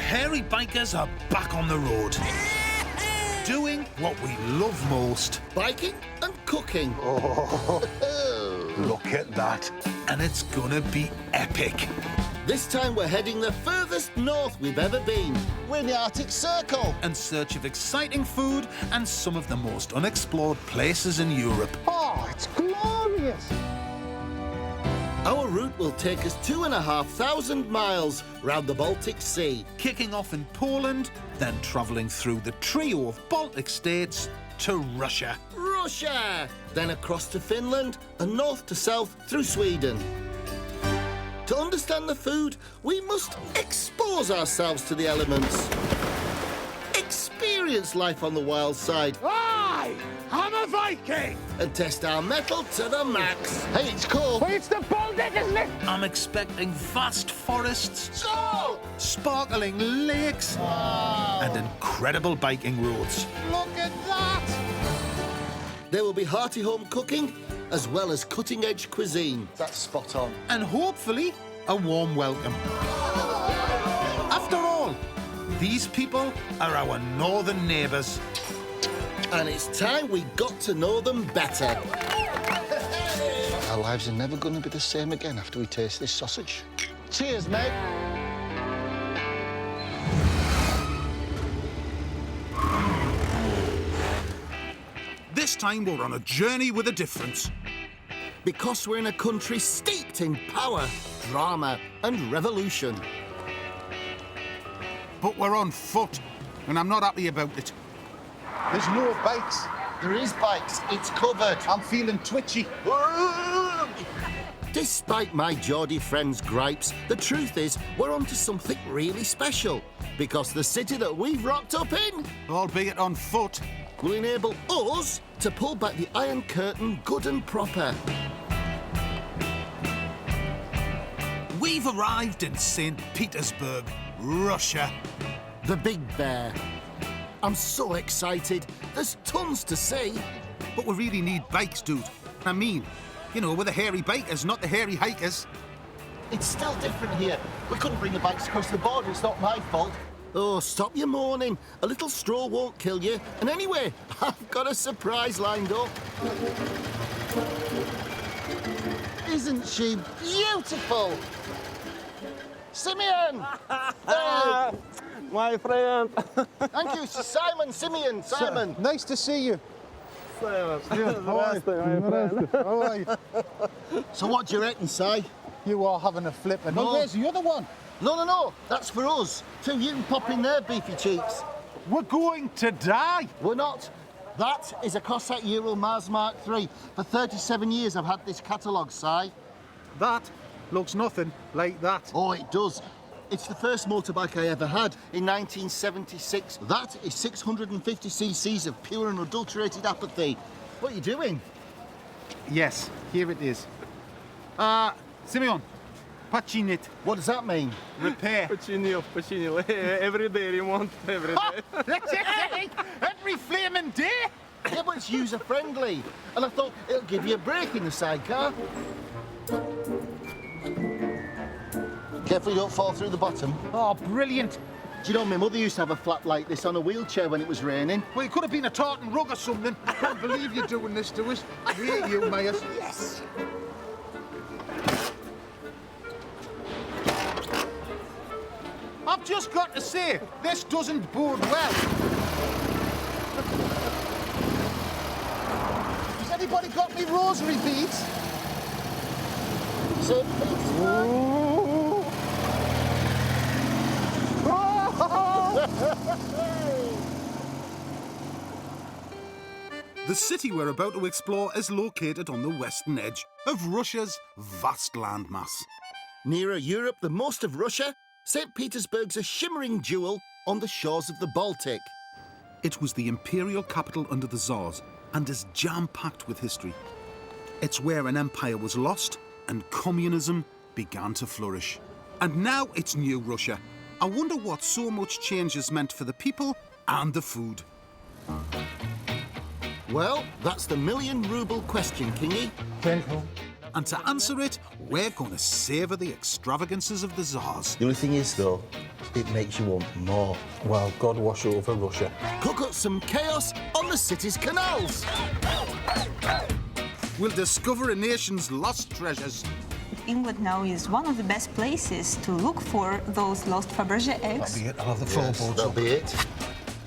hairy bikers are back on the road. Doing what we love most. Biking and cooking. Oh, look at that. And it's gonna be epic. This time we're heading the furthest north we've ever been. We're in the Arctic Circle. In search of exciting food and some of the most unexplored places in Europe. Oh, it's glorious. Our route will take us 2,500 miles round the Baltic Sea. Kicking off in Poland, then travelling through the trio of Baltic states to Russia. Russia! Then across to Finland and north to south through Sweden. To understand the food, we must expose ourselves to the elements. Experience life on the wild side. I'm a Viking. And test our mettle to the max. Hey, it's cool. Well, it's the Baltic, isn't it? I'm expecting vast forests, So, sparkling lakes, wow. and incredible biking roads. Look at that. There will be hearty home cooking as well as cutting-edge cuisine. That's spot on. And hopefully, a warm welcome. After all, these people are our northern neighbours. And it's time we got to know them better. Our lives are never going to be the same again after we taste this sausage. Cheers, mate. This time we're on a journey with a difference. Because we're in a country steeped in power, drama and revolution. But we're on foot, and I'm not happy about it. There's no bikes. There is bikes. It's covered. I'm feeling twitchy. Despite my Geordie friends' gripes, the truth is we're onto something really special. Because the city that we've rocked up in Albeit on foot. will enable us to pull back the Iron Curtain good and proper. We've arrived in St. Petersburg, Russia. The Big Bear. I'm so excited. There's tons to see. But we really need bikes, dude. I mean, you know, we're the hairy bikers, not the hairy hikers. It's still different here. We couldn't bring the bikes across the border. It's not my fault. Oh, stop your mourning. A little straw won't kill you. And anyway, I've got a surprise lined up. Isn't she beautiful? Simeon! Hey. My friend. Thank you, Simon, Simeon, Simon. Nice to see you. Здравствуй, my friend. How are you? So what do you reckon, Si? You are having a flip. And No. where's the other one? No, that's for us. So you can pop in there, beefy cheeks. We're going to die. We're not. That is a Cossack Euro Mars Mark III. For 37 years I've had this catalogue, Si. That looks nothing like that. Oh, it does. It's the first motorbike I ever had in 1976. That is 650 cc's of pure and adulterated apathy. What are you doing? Yes, here it is. Simeon, починить, What does that mean? repair. Починил. Every day, remote, every day. That's it, every flaming day. Yeah, but it's user-friendly. And I thought it'll give you a break in the sidecar. Careful you don't fall through the bottom. Oh, brilliant. Do you know, my mother used to have a flap like this on a wheelchair when it was raining. Well, it could have been a tartan rug or something. I can't believe you're doing this to us. I hate you, Myers. Yes! I've just got to say, this doesn't bode well. Has anybody got me rosary beads? So, The city we're about to explore is located on the western edge of Russia's vast landmass. nearer Europe than most of Russia, St. Petersburg's a shimmering jewel on the shores of the Baltic. It was the imperial capital under the Tsars and is jam-packed with history. It's where an empire was lost and communism began to flourish. And now it's New Russia. I wonder what so much change has meant for the people and the food. Well, that's the million-ruble question, Kingy. Careful. And to answer it, we're going to savour the extravagances of the Tsars. The only thing is, though, it makes you want more. Well, God wash over Russia. Cook up some chaos on the city's canals. We'll discover a nation's lost treasures. England now is one of the best places to look for those lost Fabergé eggs. That'll be it. I'll have the Yes, floorboards that'll up. be it.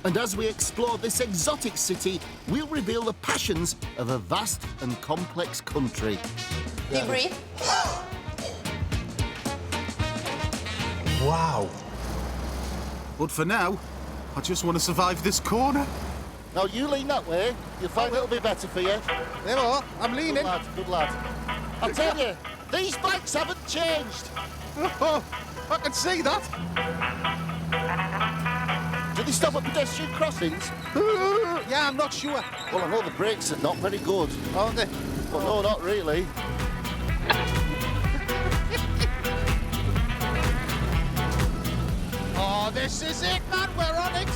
And as we explore this exotic city, we'll reveal the passions of a vast and complex country. Deep breathe. Wow. But for now, I just want to survive this corner. Now you lean that way, you'll find it'll be better for you. There we are. I'm Good leaning. lad, good lad. I tell you, these bikes haven't changed. Oh, I can see that. Do they stop at pedestrian crossings? Yeah, I'm not sure. Well, I know the brakes are not very good. Aren't they? Well, no, not really. Oh, this is it, man. We're on it.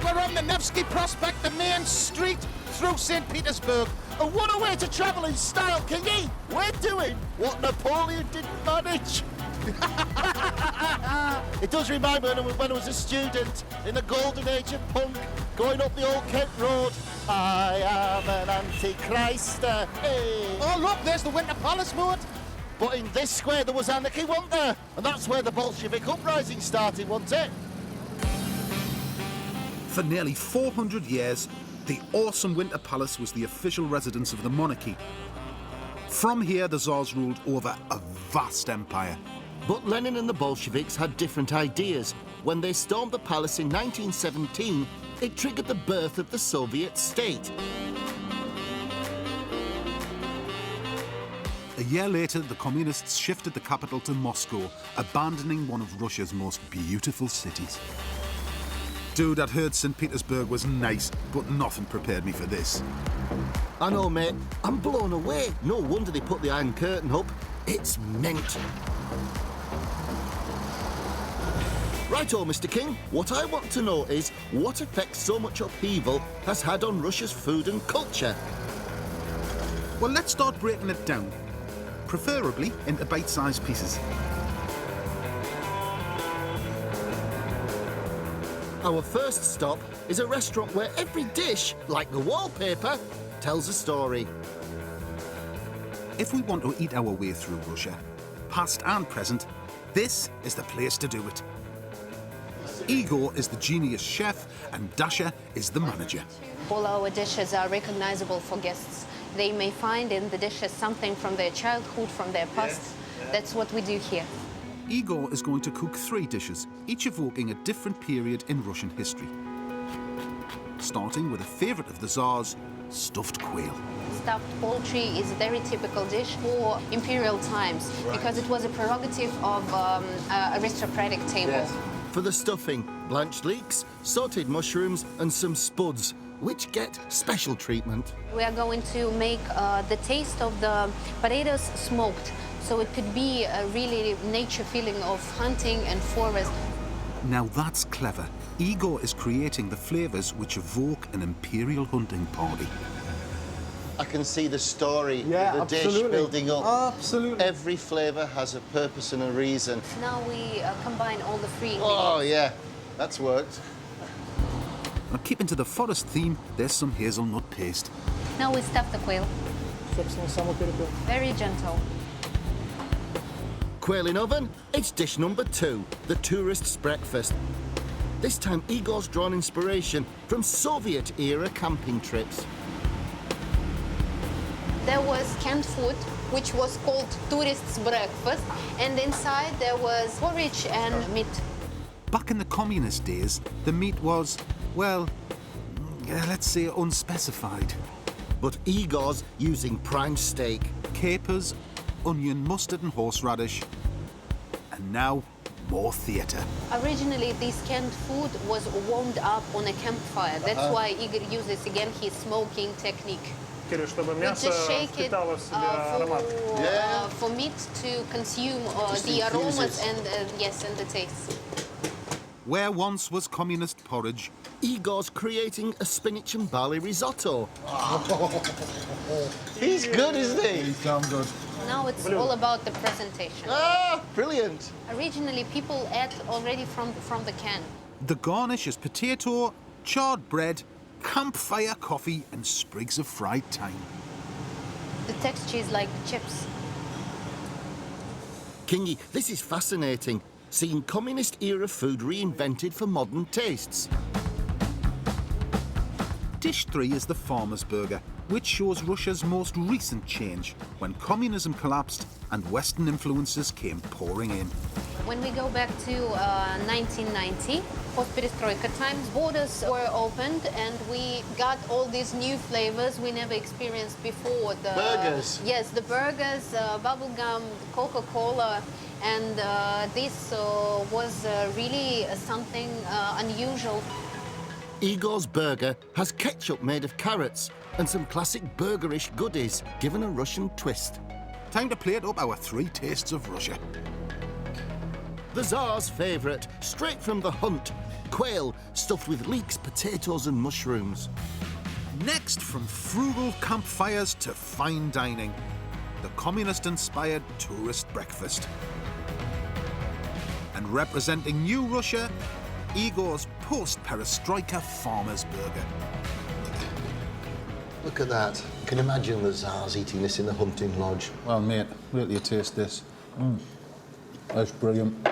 We're on the Nevsky Prospect, the main street through St. Petersburg. And what a way to travel in style, Kingy! We're doing what Napoleon didn't manage. It does remind me when I was a student in the golden age of punk, going up the old Kent Road. I am an antichrist. Hey. Oh, look, there's the Winter Palace, mate. But in this square there was anarchy, wasn't there? And that's where the Bolshevik uprising started, wasn't it? For nearly 400 years, the awesome Winter Palace was the official residence of the monarchy. From here, the Tsars ruled over a vast empire. But Lenin and the Bolsheviks had different ideas. When they stormed the palace in 1917, it triggered the birth of the Soviet state. A year later, the communists shifted the capital to Moscow, abandoning one of Russia's most beautiful cities. Dude, I'd heard St. Petersburg was nice, but nothing prepared me for this. I know, mate. I'm blown away. No wonder they put the Iron Curtain up. It's mint. Righto, Mr. King. What I want to know is what effect so much upheaval has had on Russia's food and culture. Well, let's start breaking it down, preferably into bite-sized pieces. Our first stop is a restaurant where every dish, like the wallpaper, tells a story. If we want to eat our way through Russia, past and present, this is the place to do it. Igor is the genius chef and Dacha is the manager. All our dishes are recognizable for guests. They may find in the dishes something from their childhood, from their past. That's what we do here. Igor is going to cook 3 dishes, each evoking a different period in Russian history. Starting with a favourite of the Tsars, stuffed quail. Stuffed poultry is a very typical dish for imperial times because it was a prerogative of aristocratic table. For the stuffing, blanched leeks, sautéed mushrooms and some spuds, which get special treatment. We are going to make the taste of the potatoes smoked, so it could be a really nature feeling of hunting and forest. Now that's clever. Igor is creating the flavours which evoke an imperial hunting party. I can see the story Yeah, of the dish absolutely. building up. Absolutely. Every flavour has a purpose and a reason. Now we combine all the 3 ingredients. Oh, yeah, that's worked. Now, keeping to the forest theme, there's some hazelnut paste. Now we stuff the quail. Very gentle. Quail in oven, it's dish number 2, the tourist's breakfast. This time, Igor's drawn inspiration from Soviet-era camping trips. There was canned food, which was called tourist's breakfast, and inside there was porridge and meat. Back in the communist days, the meat was, well, let's say unspecified. But Igor's using prime steak. Capers, onion, mustard and horseradish. And now, more theatre. Originally, this canned food was warmed up on a campfire. That's why Igor uses again his smoking technique. We just shake it for meat to consume the aromas and and the taste. Where once was communist porridge, Igor's creating a spinach and barley risotto. He's good, isn't he? He's damn good. Now it's all about the presentation. Ah, brilliant. Originally, people ate already from the can. The garnish is potato, charred bread, campfire coffee, and sprigs of fried thyme. The texture is like chips. Kingy, this is fascinating. Seeing communist-era food reinvented for modern tastes. Dish 3 is the farmer's burger, which shows Russia's most recent change when communism collapsed and Western influences came pouring in. When we go back to 1990, post-perestroika times, borders were opened and we got all these new flavors we never experienced before. The burgers. Yes, the burgers, bubblegum, Coca-Cola, and this was really something unusual. Igor's burger has ketchup made of carrots and some classic burgerish goodies given a Russian twist. Time to plate up our 3 tastes of Russia. The Tsar's favourite, straight from the hunt, quail stuffed with leeks, potatoes and mushrooms. Next, from frugal campfires to fine dining, the communist-inspired tourist breakfast. And representing New Russia, Igor's post-perestroika farmer's burger. Look at that. You can imagine the Tsars eating this in the hunting lodge. Well, mate, wait till you taste this. That's brilliant.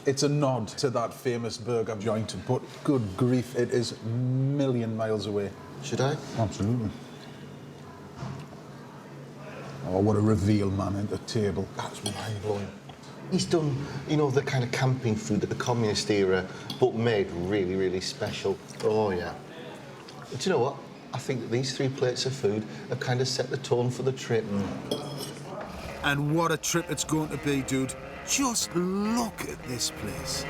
It's a nod to that famous burger joint, but good grief, it is a million miles away. Should I? Absolutely. Oh, what a reveal, man, at the table. That's mind-blowing. He's done, you know, the kind of camping food of the communist era, but made really, really special. Oh, yeah. But do you know what? I think that these 3 plates of food have kind of set the tone for the trip. And what a trip it's going to be, dude. Just look at this place.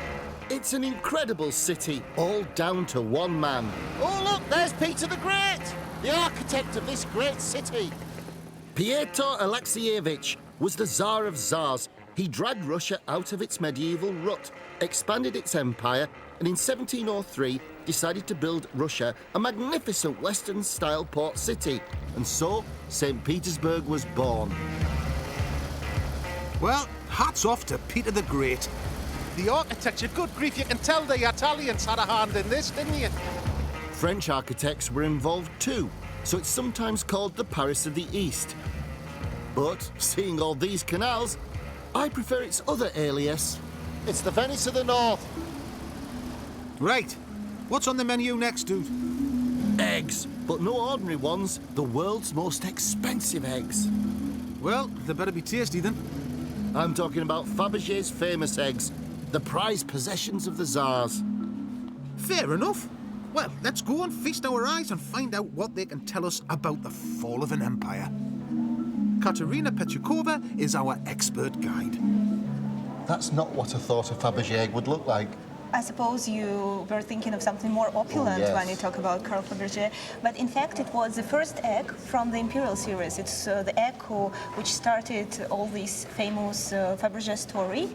It's an incredible city, all down to one man. Oh, look, there's Peter the Great, the architect of this great city. Pyotr Alexeyevich was the Tsar of Tsars. He dragged Russia out of its medieval rut, expanded its empire, and in 1703 decided to build Russia a magnificent Western-style port city. And so, St. Petersburg was born. Well, hats off to Peter the Great. The architecture, good grief, you can tell the Italians had a hand in this, didn't you? French architects were involved too, so it's sometimes called the Paris of the East. But, seeing all these canals, I prefer its other alias. It's the Venice of the North. Right, what's on the menu next, dude? Eggs, but no ordinary ones, the world's most expensive eggs. Well, they better be tasty then. I'm talking about Fabergé's famous eggs, the prized possessions of the Tsars. Fair enough. Well, let's go and feast our eyes and find out what they can tell us about the fall of an empire. Katerina Petchukova is our expert guide. That's not what I thought a Fabergé egg would look like. I suppose you were thinking of something more opulent yes. when you talk about Carl Fabergé, but in fact it was the first egg from the imperial series. It's the egg which started all this famous Fabergé story.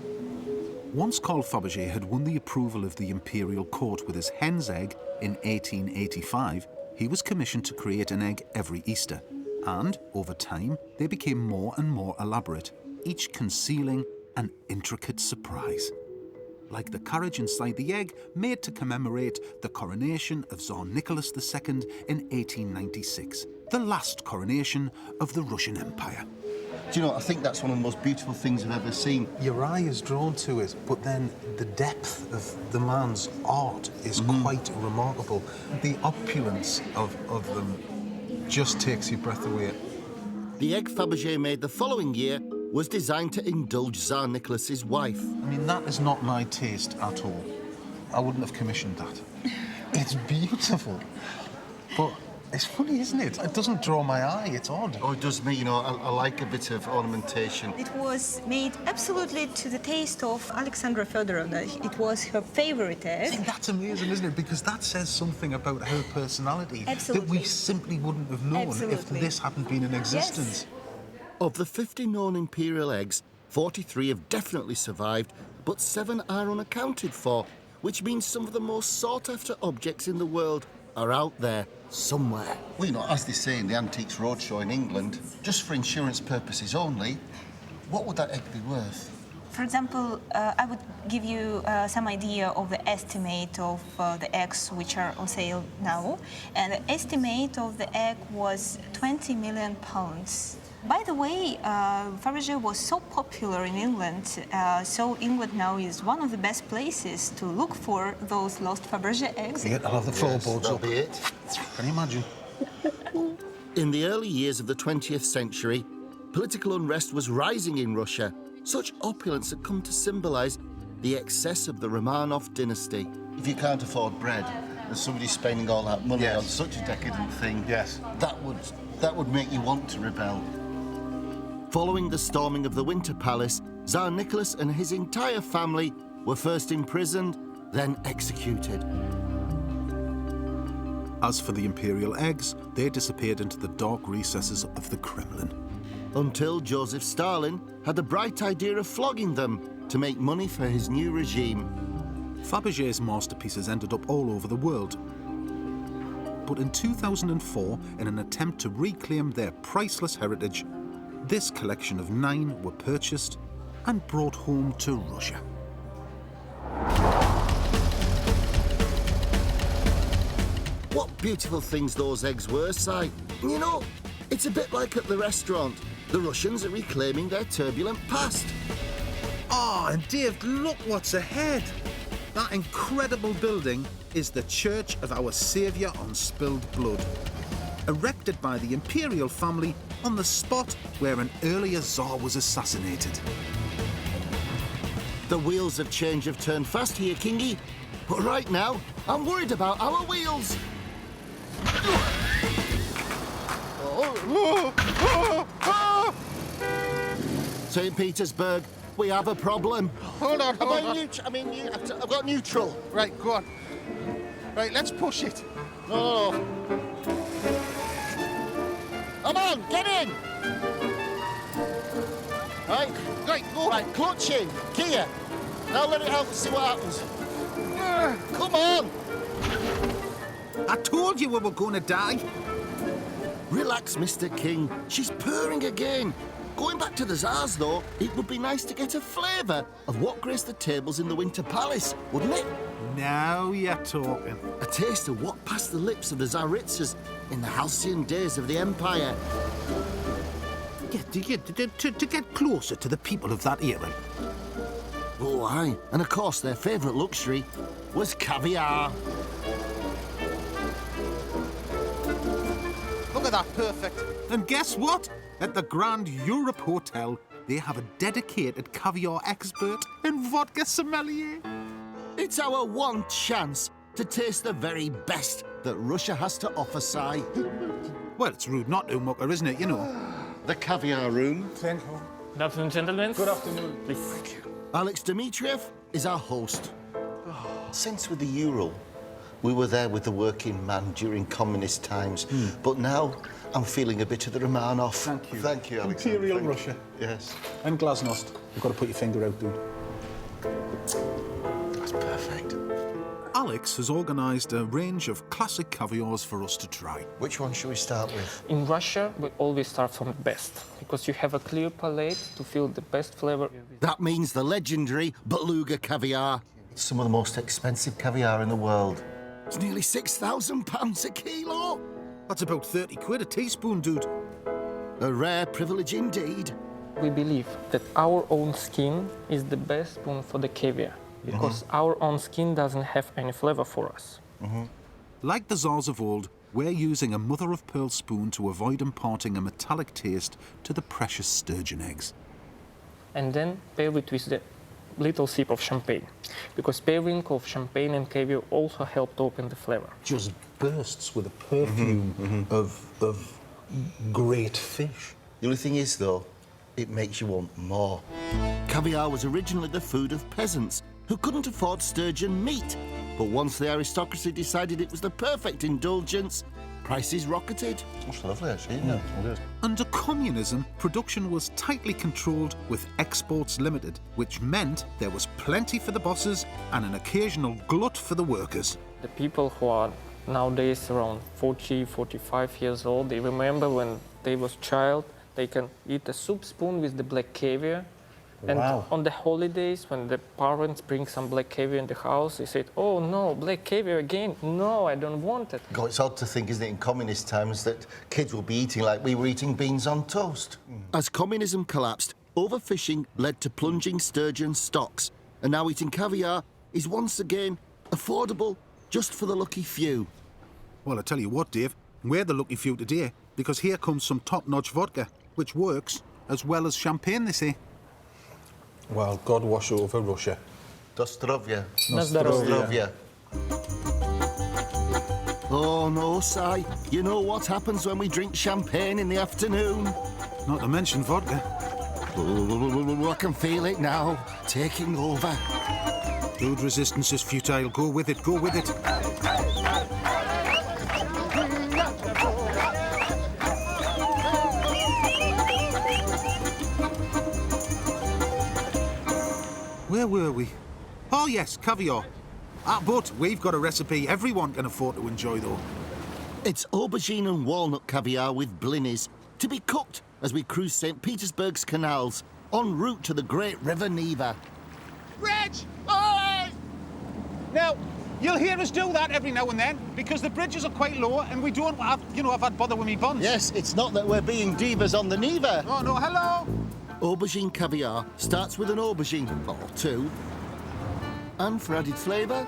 Once Carl Fabergé had won the approval of the imperial court with his hen's egg in 1885, he was commissioned to create an egg every Easter. And, over time, they became more and more elaborate, each concealing an intricate surprise. Like the carriage inside the egg made to commemorate the coronation of Tsar Nicholas II in 1896, the last coronation of the Russian Empire. Do you know, I think that's one of the most beautiful things I've ever seen. Your eye is drawn to it, but then the depth of the man's art is quite remarkable. The opulence of them just takes your breath away. The egg Fabergé made the following year was designed to indulge Tsar Nicholas's wife. I mean, that is not my taste at all. I wouldn't have commissioned that. It's beautiful, but it's funny, isn't it? It doesn't draw my eye, it's odd. Oh, it does me, you know, I like a bit of ornamentation. It was made absolutely to the taste of Alexandra Fedorovna. It was her favorite I egg. think that's amazing, isn't it? Because that says something about her personality that we Absolutely. simply wouldn't have known if Absolutely. this hadn't been in existence. Of the 50 known imperial eggs, 43 have definitely survived, but 7 are unaccounted for, which means some of the most sought-after objects in the world are out there somewhere. Well, you know, as they say in the Antiques Roadshow in England, just for insurance purposes only, what would that egg be worth? For example, I would give you some idea of the estimate of the eggs which are on sale now. And the estimate of the egg was 20 million pounds. By the way, Fabergé was so popular in England, so England now is one of the best places to look for those lost Fabergé eggs. Yeah, I'll have the floorboards that'll up. be it. Can you imagine? In the early years of the 20th century, political unrest was rising in Russia. Such opulence had come to symbolise the excess of the Romanov dynasty. If you can't afford bread and somebody's spending all that money Yes. on such a decadent thing, Yes. that would make you want to rebel. Following the storming of the Winter Palace, Tsar Nicholas and his entire family were first imprisoned, then executed. As for the imperial eggs, they disappeared into the dark recesses of the Kremlin. Until Joseph Stalin had the bright idea of flogging them to make money for his new regime. Fabergé's masterpieces ended up all over the world. But in 2004, in an attempt to reclaim their priceless heritage, this collection of 9 were purchased and brought home to Russia. What beautiful things those eggs were, Si. You know, it's a bit like at the restaurant. The Russians are reclaiming their turbulent past. Oh, and Dave, look what's ahead. That incredible building is the Church of Our Saviour on Spilled Blood, erected by the imperial family on the spot where an earlier Tsar was assassinated. The wheels of change have turned fast here, Kingy. But right now, I'm worried about our wheels. St. Petersburg, we have a problem. Hold on, hold on. I've got neutral. Right, go on. Right, let's push it. No. Come on, get in. Right, Go. right, clutch in, gear. Now let it out and see what happens. Come on. I told you we were going to die. Relax, Mr. King. She's purring again. Going back to the Tsars, though, it would be nice to get a flavour of what graced the tables in the Winter Palace, wouldn't it? Now you're talking. A taste of what passed the lips of the Tsaritsas in the halcyon days of the Empire. Yeah, to get closer to the people of that era. Oh, aye. And of course, their favourite luxury was caviar. Look at that, perfect. And guess what? At the Grand Europe Hotel, they have a dedicated caviar expert and vodka sommelier. It's our one chance to taste the very best that Russia has to offer, Si. Well, it's rude not to, Mucker, isn't it, you know? The caviar room. Thank you. Good afternoon, gentlemen. Good afternoon. Please. Alex Dmitriev is our host. Since with the euro, we were there with the working man during communist times. But now I'm feeling a bit of the Romanov. Thank you. Thank you, Alex. Imperial Russia. Yes. And glasnost. You've got to put your finger out, dude. That's perfect. Alex has organised a range of classic caviars for us to try. Which one should we start with? In Russia, we always start from the best because you have a clear palate to feel the best flavor. That means the legendary Beluga caviar. It's some of the most expensive caviar in the world. It's nearly £6,000 a kilo. That's about 30 quid a teaspoon, dude. A rare privilege indeed. We believe that our own skin is the best spoon for the caviar because our own skin doesn't have any flavor for us. Like the Tsars of old, we're using a mother-of-pearl spoon to avoid imparting a metallic taste to the precious sturgeon eggs. And then pair it with the little sip of champagne because pairing of champagne and caviar also helped open the flavor. Just bursts with a perfume of great fish. The only thing is, though, it makes you want more. Caviar was originally the food of peasants who couldn't afford sturgeon meat. But once the aristocracy decided it was the perfect indulgence, prices rocketed. That's lovely, actually, isn't it? It is. Under communism, production was tightly controlled with exports limited, which meant there was plenty for the bosses and an occasional glut for the workers. The people who are nowadays around 40, 45 years old. They remember when they was child, they can eat a soup spoon with the black caviar. And on the holidays, when the parents bring some black caviar in the house, they said, oh no, black caviar again. No, I don't want it. God, it's odd to think, isn't it, in communist times that kids will be eating like we were eating beans on toast. As communism collapsed, overfishing led to plunging sturgeon stocks, and now eating caviar is once again affordable just for the lucky few. Well, I tell you what, Dave, we're the lucky few today, because here comes some top-notch vodka, which works as well as champagne, they say. Well, God wash over Russia. Dostrovia. Na zdrowie. Dostrovia. Oh no, Si. You know what happens when we drink champagne in the afternoon? Not to mention vodka. Oh, I can feel it now, taking over. Food resistance is futile. Go with it, go with it. Where were we? Oh yes, caviar. But we've got a recipe everyone can afford to enjoy, though. It's aubergine and walnut caviar with blinis, to be cooked as we cruise St. Petersburg's canals, en route to the great river Neva. Reg! Oi! Now, you'll hear us do that every now and then, because the bridges are quite low and we don't have, I've had bother with me buns. Yes, it's not that we're being divas on the Neva. Oh, no, hello! Aubergine caviar starts with an aubergine, or two. And for added flavour,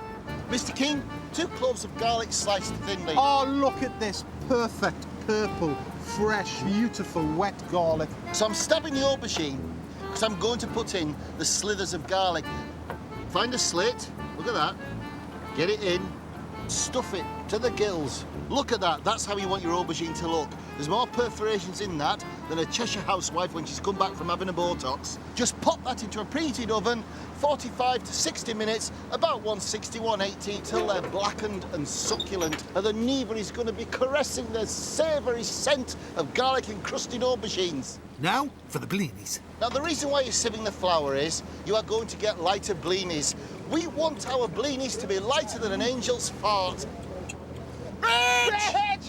Mr. King, 2 cloves of garlic sliced thinly. Oh, look at this perfect, purple, fresh, beautiful, wet garlic. So I'm stabbing the aubergine, because I'm going to put in the slithers of garlic. Find a slit, look at that, get it in, stuff it to the gills. Look at that, that's how you want your aubergine to look. There's more perforations in that than a Cheshire housewife when she's come back from having a Botox. Just pop that into a preheated oven, 45 to 60 minutes, about 160, 180, till they're blackened and succulent. And the Neva is going to be caressing the savoury scent of garlic-encrusted aubergines. Now for the blinis. Now, the reason why you're sieving the flour is you are going to get lighter blinis. We want our blinis to be lighter than an angel's fart. Reg!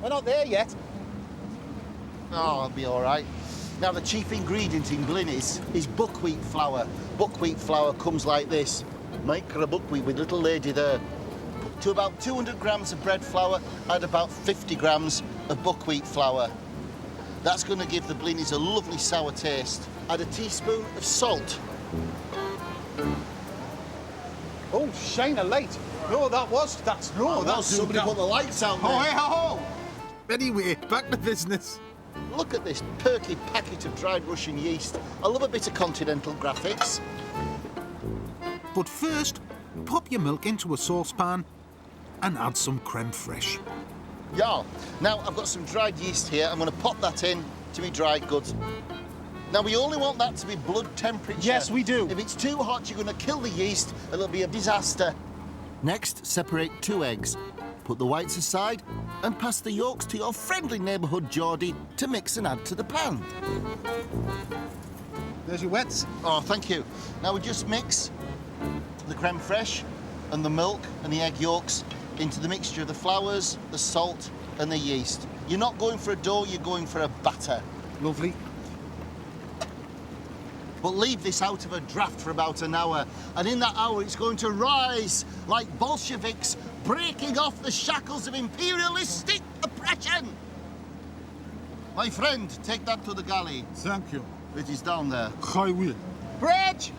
We're not there yet. Oh, I'll be all right. Now, the chief ingredient in blinis is buckwheat flour. Buckwheat flour comes like this. Micro buckwheat with little lady there. To about 200 grams of bread flour, add about 50 grams of buckwheat flour. That's going to give the blinis a lovely sour taste. Add a teaspoon of salt. Oh, shine a light. No, that's Somebody put the lights out there. Oh, hey, ho, ho! Anyway, back to business. Look at this perky packet of dried Russian yeast. I love a bit of continental graphics. But first, pop your milk into a saucepan and add some creme fraiche. Yeah. Now, I've got some dried yeast here. I'm going to pop that in to my dried goods. Now, we only want that to be blood temperature. Yes, we do. If it's too hot, you're going to kill the yeast, and it'll be a disaster. Next, separate 2 eggs. Put the whites aside and pass the yolks to your friendly neighbourhood Geordie to mix and add to the pan. There's your wets. Oh, thank you. Now, we just mix the creme fraiche and the milk and the egg yolks into the mixture of the flours, the salt and the yeast. You're not going for a dough, you're going for a batter. Lovely. But leave this out of a draft for about an hour, and in that hour it's going to rise like Bolsheviks breaking off the shackles of imperialistic oppression. My friend, take that to the galley. Thank you. It is down there. I will. Reg!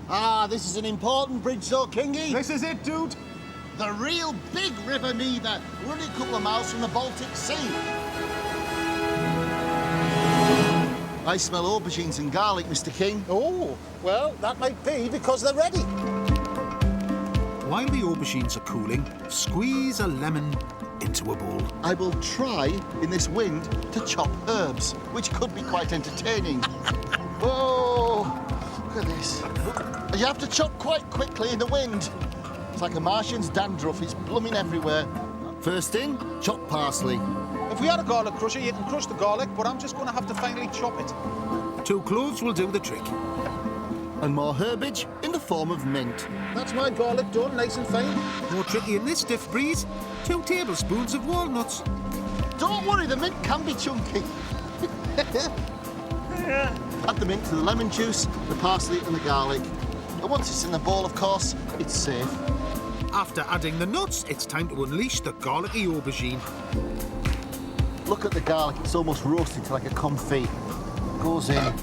Ah, this is an important bridge, though, Kingy. This is it, dude. The real big River Neva, running a couple of miles from the Baltic Sea. I smell aubergines and garlic, Mr. King. Oh, well, that might be because they're ready. While the aubergines are cooling, squeeze a lemon into a bowl. I will try, in this wind, to chop herbs, which could be quite entertaining. Oh, look at this. You have to chop quite quickly in the wind. It's like a Martian's dandruff, it's blooming everywhere. First in, chop parsley. If we had a garlic crusher, you can crush the garlic, but I'm just going to have to finally chop it. 2 cloves will do the trick. and more herbage in the form of mint. That's my garlic done, nice and fine. No tricky in this stiff breeze. 2 tablespoons of walnuts. Don't worry, the mint can be chunky. Add the mint to the lemon juice, the parsley and the garlic. And once it's in the bowl, of course, it's safe. After adding the nuts, it's time to unleash the garlicky aubergine. Look at the garlic, it's almost roasted to like a confit. Goes in.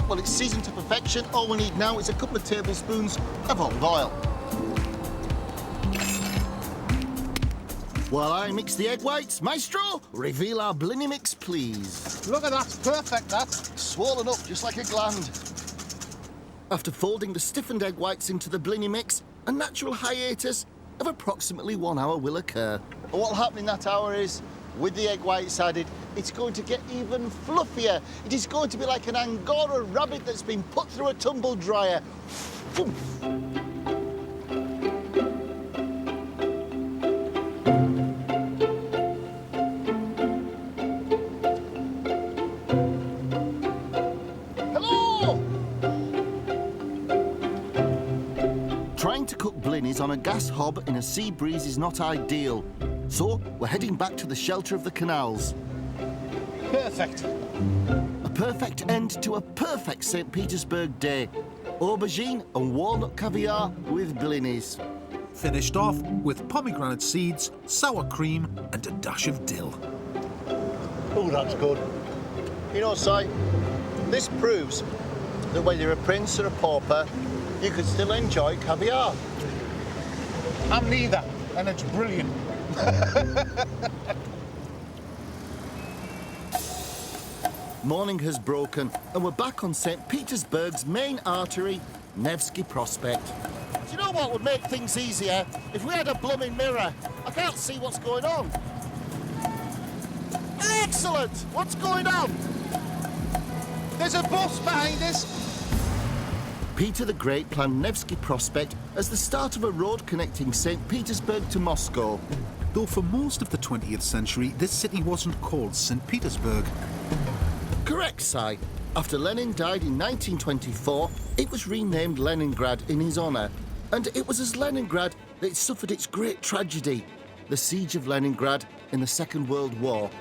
Well, it's seasoned to perfection. All we need now is a couple of tablespoons of olive oil. While I mix the egg whites, Maestro, reveal our blini mix, please. Look at that, perfect, that. Swollen up just like a gland. After folding the stiffened egg whites into the blini mix, a natural hiatus of approximately 1 hour will occur. And what'll happen in that hour is, with the egg whites added, it's going to get even fluffier. It is going to be like an Angora rabbit that's been put through a tumble dryer. Oof. Trying to cook blinis on a gas hob in a sea breeze is not ideal. So we're heading back to the shelter of the canals. Perfect. A perfect end to a perfect St. Petersburg day. Aubergine and walnut caviar with blinis. Finished off with pomegranate seeds, sour cream and a dash of dill. Oh, that's good. You know, Si, this proves that whether you're a prince or a pauper, you can still enjoy caviar. I'm neither, and it's brilliant. Morning has broken, and we're back on St. Petersburg's main artery, Nevsky Prospect. Do you know what would make things easier? If we had a blooming mirror. I can't see what's going on. Excellent! What's going on? There's a bus behind us. Peter the Great planned Nevsky Prospect as the start of a road connecting St. Petersburg to Moscow. Though for most of the 20th century, this city wasn't called St. Petersburg. Correct, Si. After Lenin died in 1924, it was renamed Leningrad in his honour. And it was as Leningrad that it suffered its great tragedy, the siege of Leningrad in the Second World War.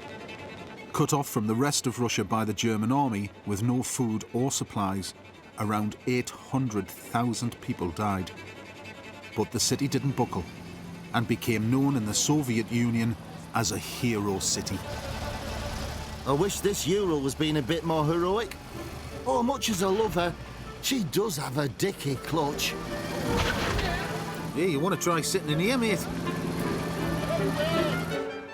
Cut off from the rest of Russia by the German army with no food or supplies, around 800,000 people died. But the city didn't buckle and became known in the Soviet Union as a hero city. I wish this Ural was being a bit more heroic. Oh, much as I love her, she does have a dicky clutch. Hey, you want to try sitting in here, mate?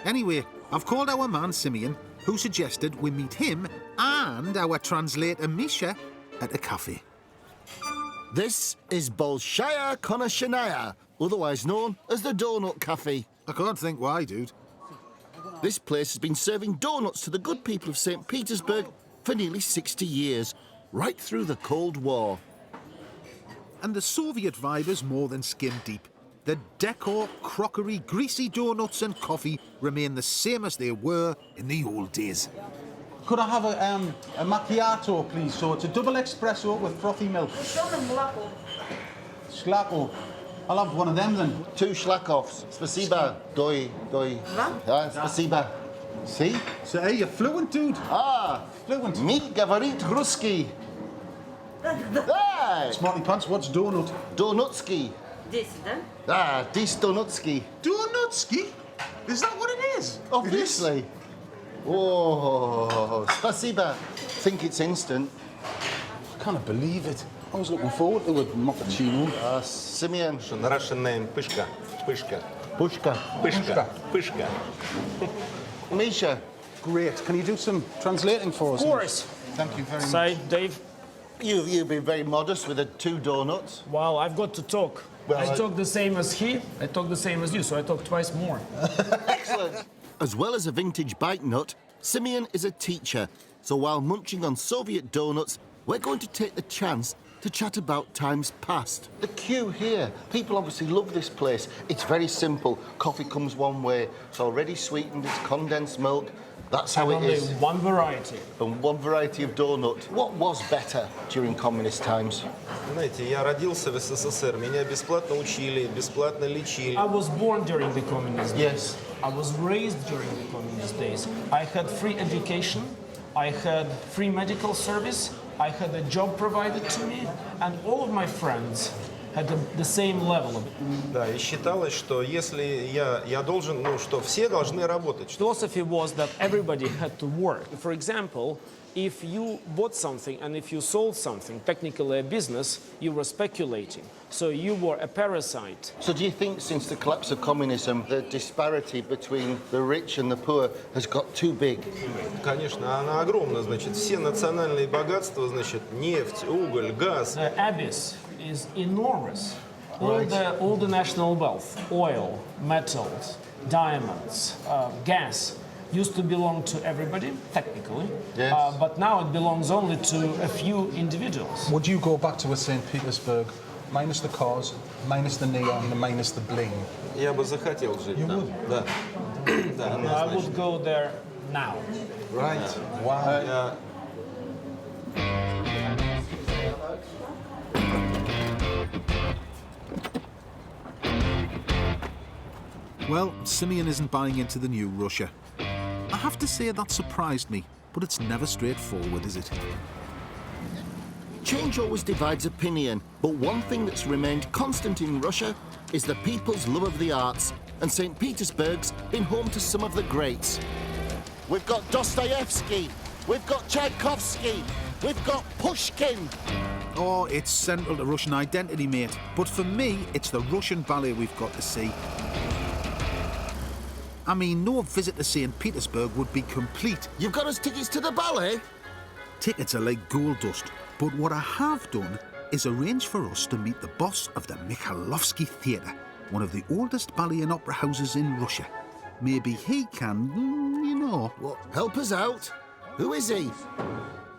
Anyway, I've called our man Simeon, who suggested we meet him and our translator Misha at a cafe. This is Bolshaya Konashenaya, otherwise known as the Donut Cafe. I can't think why, dude. This place has been serving donuts to the good people of St. Petersburg for nearly 60 years, right through the Cold War. And the Soviet vibe is more than skin deep. The decor, crockery, greasy donuts and coffee remain the same as they were in the old days. Could I have a macchiato, please? So it's a double espresso with frothy milk. Schlako. I'll have one of them then. 2 Schlakovs. Spasiba. Doi. Spasiba. See? So, hey, you're fluent, dude. Ah. Fluent. Meet Gavarit Ruski. Hey! Smarty pants, what's donut? Donutsky. This, да? Ah, dis Donutsky. Donutsky? Is that what it is? Obviously. Oh, spasiba. Think it's instant. I can't believe it. I was looking forward to a mochaccino. Simeon. The Russian name, Pishka. Pishka. Pushka. Pishka. Pishka. Misha. Great. Can you do some translating for us? Of course. Thank you very much. Say, Dave, You've been very modest with the 2 donuts. Wow, I've got to talk. Well, I talk the same as he, I talk the same as you, so I talk twice more. Excellent. As well as a vintage bike nut, Simeon is a teacher. So while munching on Soviet donuts, we're going to take the chance to chat about times past. The queue here. People obviously love this place. It's very simple. Coffee comes one way. It's already sweetened. It's condensed milk. That's how and it only is. one variety. And one variety of donut. What was better during communist times? Знаете, я родился в СССР, меня бесплатно учили, бесплатно лечили. I was born during the communist days. Yes. I was raised during the communist days. I had free education, I had free medical service, I had a job provided to me, and all of my friends had the same level of it. Да, и считалось, что если я должен, ну, что все должны работать. Philosophy was that everybody had to work. For example, if you bought something and if you sold something, technically a business, you were speculating. So you were a parasite. So do you think since the collapse of communism, the disparity between the rich and the poor has got too big? Конечно, она огромна, значит, все национальные богатства, значит, нефть, уголь, газ. The abyss is enormous. All the national wealth, oil, metals, diamonds, gas, used to belong to everybody, technically, Yes. but now it belongs only to a few individuals. Would you go back to a St. Petersburg, minus the cars, minus the neon, and minus the bling? Я бы захотел жить там. Да. Да, I однозначно. would go there now. Right. Wow. Я- Well, Simeon isn't buying into the new Russia. I have to say that surprised me, but it's never straightforward, is it? Change always divides opinion, but one thing that's remained constant in Russia is the people's love of the arts, and St. Petersburg's been home to some of the greats. We've got Dostoevsky, we've got Tchaikovsky, we've got Pushkin. Oh, it's central to Russian identity, mate. But for me, it's the Russian ballet we've got to see. I mean, no visit to St. Petersburg would be complete. You've got us tickets to the ballet? Tickets are like gold dust. But what I have done is arrange for us to meet the boss of the Mikhailovsky Theatre, one of the oldest ballet and opera houses in Russia. Maybe he can, you know. Well, help us out. Who is he?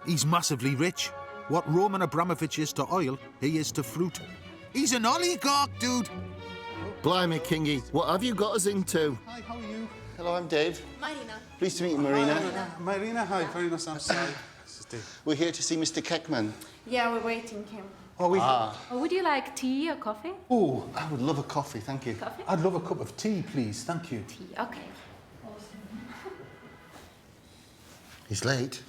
He's massively rich. What Roman Abramovich is to oil, he is to fruit. He's an oligarch, dude. Blimey, Kingy, what have you got us into? Hi, how are you? Hello, I'm Dave. Marina. Pleased to meet you, Marina. Marina, hi. Very nice. I'm sorry. This is Dave. We're here to see Mr. Keckman. Yeah, we're waiting him. Oh, we. Would you like tea or coffee? Oh, I would love a coffee, thank you. Coffee? I'd love a cup of tea, please. Thank you. Tea, okay. He's late.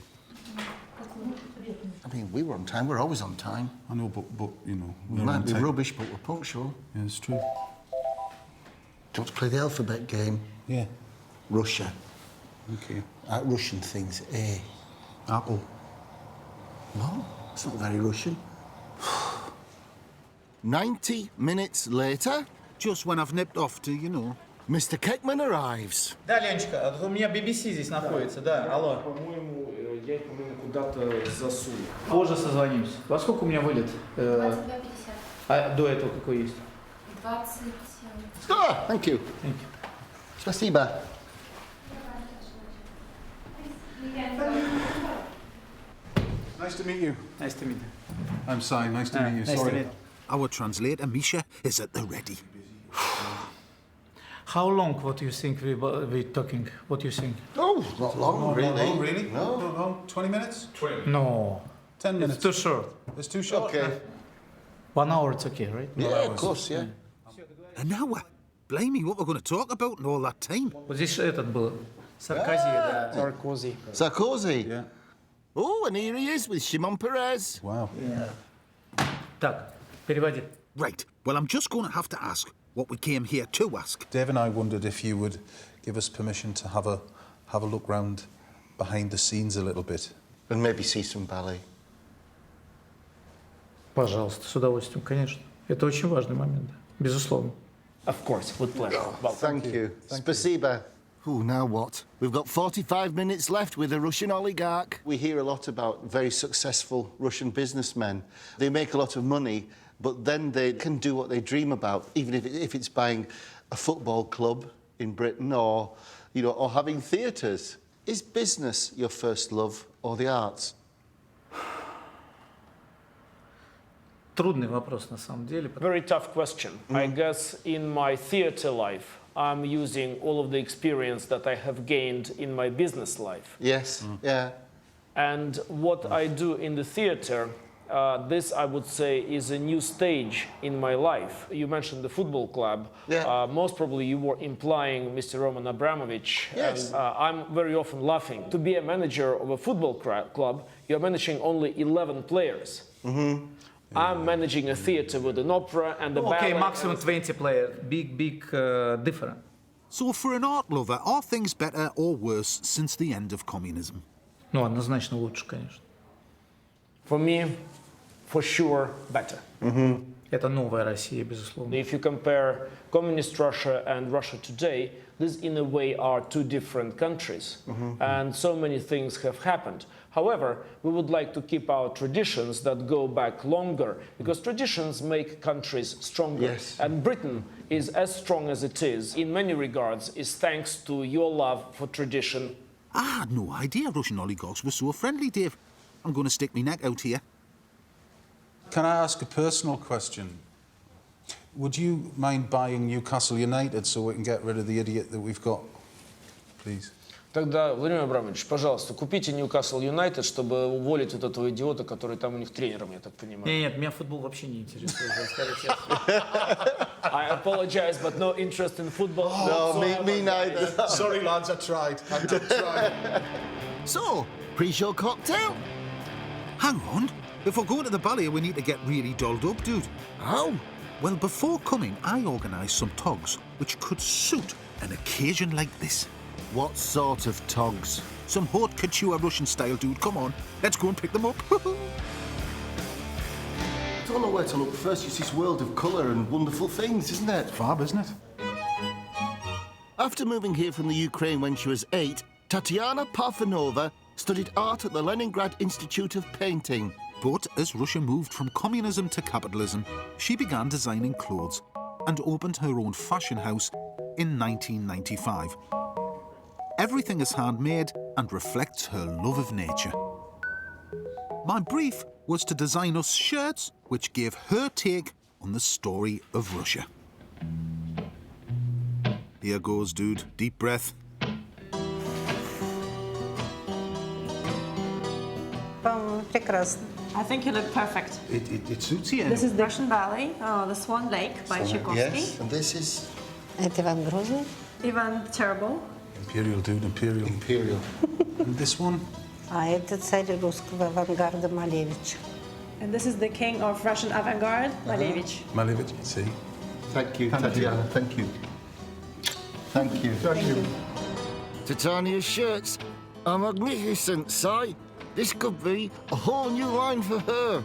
I mean, we were on time. We're always on time. I know, but you know, We might be rubbish, but we're punctual. Yeah, it's true. Do you want to play the alphabet game? Yeah. Russia. Okay. Russian things. A. Apple. No, it's not very Russian. 90 minutes later, Just when I've nipped off to, you know. Mr. Keckman arrives. Да, Леночка, у меня BBC здесь находится, да, алло. По-моему, я их, по-моему, куда-то засунул. Позже созвонимся. Во сколько у меня вылет? 22:50. А до этого какой есть? 27. Ah, thank you. Thank you. Спасибо. Nice to meet you. Nice to meet you. I'm Si. Nice to meet you. Nice Sorry. to meet. Our translator, Misha, is at the ready. How long? What do you think we talking? What do you think? Oh, not long, really. Not long, really? No. Not long. 20 minutes? No. 10 minutes. It's too short. It's too short. Okay. 1 hour, it's okay, right? Yeah, of course, yeah. An hour? Blimey, what we're going to talk about in all that time. Вот здесь этот был. Саркази, да. Sarkozy. Sarkozy. Yeah. Oh, and here he is with Shimon Peres. Wow. Так, переводи. Right, well, I'm just going to have to ask what we came here to ask. Dave and I wondered if you would give us permission to have a look round behind the scenes a little bit. And maybe see some ballet. Пожалуйста, с удовольствием, конечно. Это очень важный момент, безусловно. Of course, with pleasure. Well, Thank you. Spasiba. Oh, now what? We've got 45 minutes left with a Russian oligarch. We hear a lot about very successful Russian businessmen. They make a lot of money, but then they can do what they dream about, even if it's buying a football club in Britain or, you know, or having theatres. Is business your first love or the arts? Трудный вопрос на самом деле. very tough question. I guess in my theater life, I'm using all of the experience that I have gained in my business life. Yes, yeah. And what I do in the theater, this, I would say, is a new stage in my life. You mentioned the football club. Yeah. Most probably you were implying Mr. Roman Abramovich. Yes. And, I'm very often laughing. To be a manager of a football club, you're managing only 11 players. Mm-hmm. I'm managing a theater with an opera and a ballet. Okay, maximum 20 players. Big different. So for an art lover, are things better or worse since the end of communism? Ну, однозначно лучше, конечно. For me, for sure, better. Mm-hmm. Это новая Россия, безусловно. If you compare communist Russia and Russia today, these in a way are two different countries. Mm-hmm. And so many things have happened. However, we would like to keep our traditions that go back longer, because traditions make countries stronger. Yes. And Britain is as strong as it is, in many regards, is thanks to your love for tradition. I had no idea Russian oligarchs were so friendly, Dave. I'm going to stick my neck out here. Can I ask a personal question? Would you mind buying Newcastle United so we can get rid of the idiot that we've got, please? Тогда, Владимир Абрамович, пожалуйста, купите Ньюкасл Юнайтед, чтобы уволить вот этого идиота, который там у них тренером, я так понимаю. Нет, меня футбол вообще не интересует. I apologize, but no interest in football. No, me neither. Sorry, lads, I tried. I did try. So, pre-show cocktail? Hang on. Before going to the ballet, we need to get really dolled up, dude. How? Well, before coming, I organised some togs which could suit an occasion like this. What sort of togs? Some haute couture Russian style, dude. Come on, let's go and pick them up. Don't know where to look first. It's this world of colour and wonderful things, isn't it? Fab, isn't it? After moving here from the Ukraine when she was 8, Tatiana Parfenova studied art at the Leningrad Institute of Painting. But as Russia moved from communism to capitalism, she began designing clothes and opened her own fashion house in 1995. Everything is handmade and reflects her love of nature. My brief was to design us shirts which gave her take on the story of Russia. Here goes, dude. Deep breath. Прекрасно. I think you look perfect. It suits you. This is Russian ballet, The Swan Lake by Tchaikovsky. Yes, and this is Это Иван Грозный. Ivan the Terrible. Imperial, dude, imperial. Imperial. And this one? А это царь русского авангарда Малевич. And this is the king of Russian avant-garde, Malevich. Malevich, see? Thank you, Tatiana. Thank you. Thank you. Thank you. Titania's shirts are magnificent, Si. This could be a whole new line for her.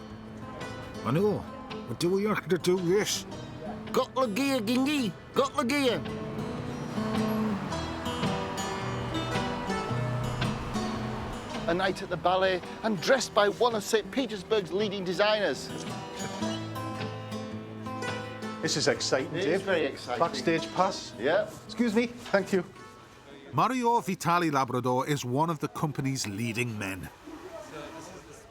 I know, but do we have to do this? Got the gear, Gingy. Got the gear. A night at the ballet and dressed by one of St. Petersburg's leading designers. This is exciting, It Dave. is very exciting. Backstage pass. Yeah. Excuse me. Thank you. Mario Vitali Labrador is one of the company's leading men.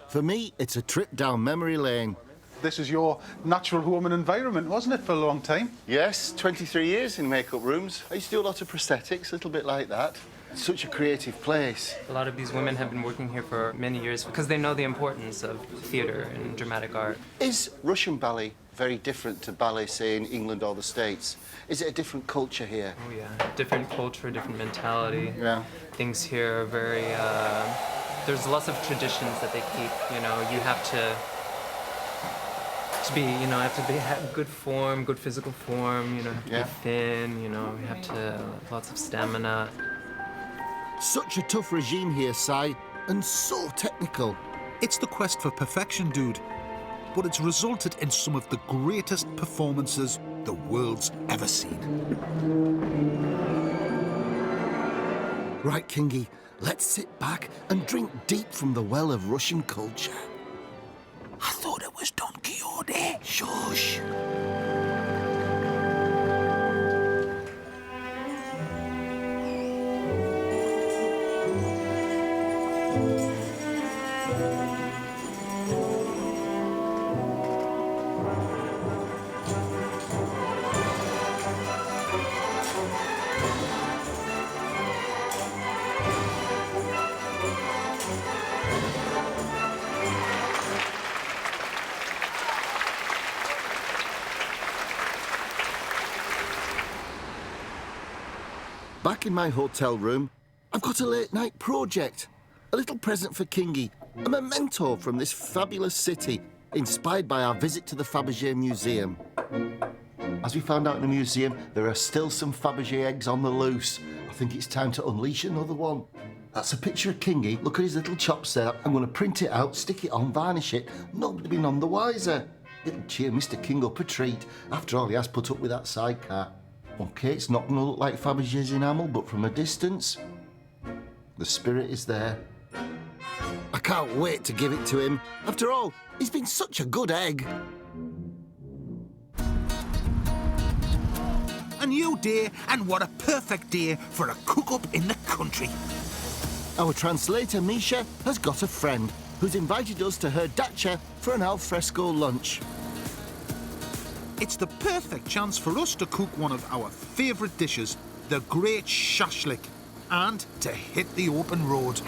For me, it's a trip down memory lane. This is your natural home and environment, wasn't it, for a long time? Yes, 23 years in makeup rooms. I used to do a lot of prosthetics, a little bit like that. It's such a creative place. A lot of these women have been working here for many years because they know the importance of theater and dramatic art. Is Russian ballet very different to ballet, say, in England or the States? Is it a different culture here? Oh yeah, different culture, different mentality. Yeah. Things here are very, there's lots of traditions that they keep, you know, you have to be, you know, have good form, good physical form, you know, have to Yeah. be thin, you know, you have to, lots of stamina. Such a tough regime here, Si, and so technical. It's the quest for perfection, dude. But it's resulted in some of the greatest performances the world's ever seen. Right, Kingy, let's sit back and drink deep from the well of Russian culture. I thought it was Don Quixote. Shush. Back in my hotel room, I've got a late-night project. A little present for Kingy, a memento from this fabulous city, inspired by our visit to the Fabergé Museum. As we found out in the museum, there are still some Fabergé eggs on the loose. I think it's time to unleash another one. That's a picture of Kingy. Look at his little chops there. I'm going to print it out, stick it on, varnish it. Nobody be none the wiser. It'll cheer Mr. King up a treat. After all, he has put up with that sidecar. OK, it's not going to look like Fabergé's enamel, but from a distance, the spirit is there. I can't wait to give it to him. After all, he's been such a good egg. A new day, and what a perfect day for a cook-up in the country. Our translator, Misha, has got a friend who's invited us to her dacha for an al fresco lunch. It's the perfect chance for us to cook one of our favourite dishes, the great shashlik, and to hit the open road.